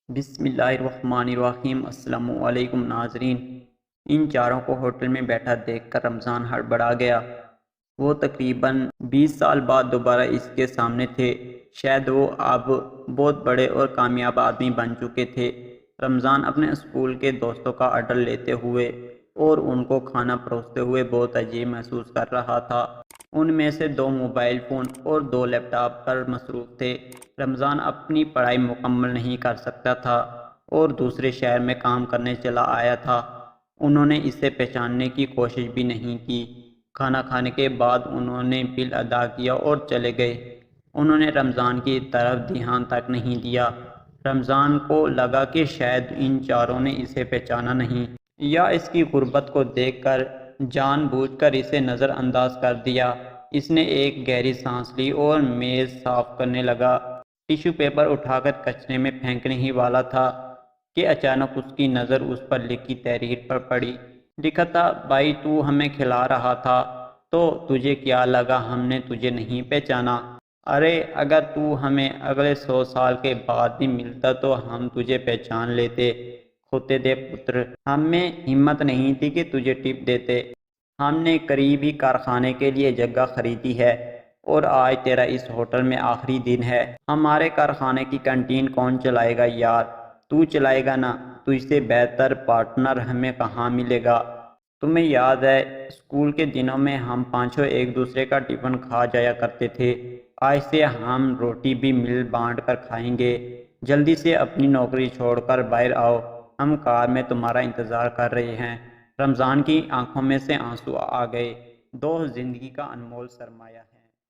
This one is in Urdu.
بسم اللہ الرحمن الرحیم۔ السلام علیکم ناظرین۔ ان چاروں کو ہوٹل میں بیٹھا دیکھ کر رمضان ہڑبڑا گیا۔ وہ تقریباً 20 سال بعد دوبارہ اس کے سامنے تھے۔ شاید وہ اب بہت بڑے اور کامیاب آدمی بن چکے تھے۔ رمضان اپنے اسکول کے دوستوں کا آرڈر لیتے ہوئے اور ان کو کھانا پروستے ہوئے بہت عجیب محسوس کر رہا تھا۔ ان میں سے 2 موبائل فون اور 2 لیپ ٹاپ پر مصروف تھے۔ رمضان اپنی پڑھائی مکمل نہیں کر سکتا تھا اور دوسرے شہر میں کام کرنے چلا آیا تھا۔ انہوں نے اسے پہچاننے کی کوشش بھی نہیں کی۔ کھانا کھانے کے بعد انہوں نے بل ادا کیا اور چلے گئے۔ انہوں نے رمضان کی طرف دھیان تک نہیں دیا۔ رمضان کو لگا کہ شاید ان چاروں نے اسے پہچانا نہیں، یا اس کی غربت کو دیکھ کر جان بوجھ کر اسے نظر انداز کر دیا۔ اس نے ایک گہری سانس لی اور میز صاف کرنے لگا۔ ٹیشو پیپر اٹھا کر کچرے میں پھینکنے ہی والا تھا کہ اچانک اس کی نظر اس پر لکھی تحریر پر پڑی۔ لکھا تھا، بھائی تو ہمیں کھلا رہا تھا تو تجھے کیا لگا ہم نے تجھے نہیں پہچانا؟ ارے اگر تو ہمیں اگلے 100 سال کے بعد بھی ملتا تو ہم تجھے پہچان لیتے۔ کھوتے دے پتر، ہم میں ہمت نہیں تھی کہ تجھے ٹپ دیتے۔ ہم نے قریبی کارخانے کے لیے جگہ خریدی ہے اور آج تیرا اس ہوٹل میں آخری دن ہے۔ ہمارے کارخانے کی کینٹین کون چلائے گا یار؟ تو چلائے گا نا؟ تجھ سے بہتر پارٹنر ہمیں کہاں ملے گا؟ تمہیں یاد ہے اسکول کے دنوں میں ہم پانچوں ایک دوسرے کا ٹفن کھا جایا کرتے تھے۔ آج سے ہم روٹی بھی مل بانٹ کر کھائیں گے۔ جلدی سے اپنی نوکری چھوڑ کر باہر آؤ، ہم کار میں تمہارا انتظار کر رہے ہیں۔ رمضان کی آنکھوں میں سے آنسو آ گئے۔ دوست زندگی کا انمول سرمایہ ہے۔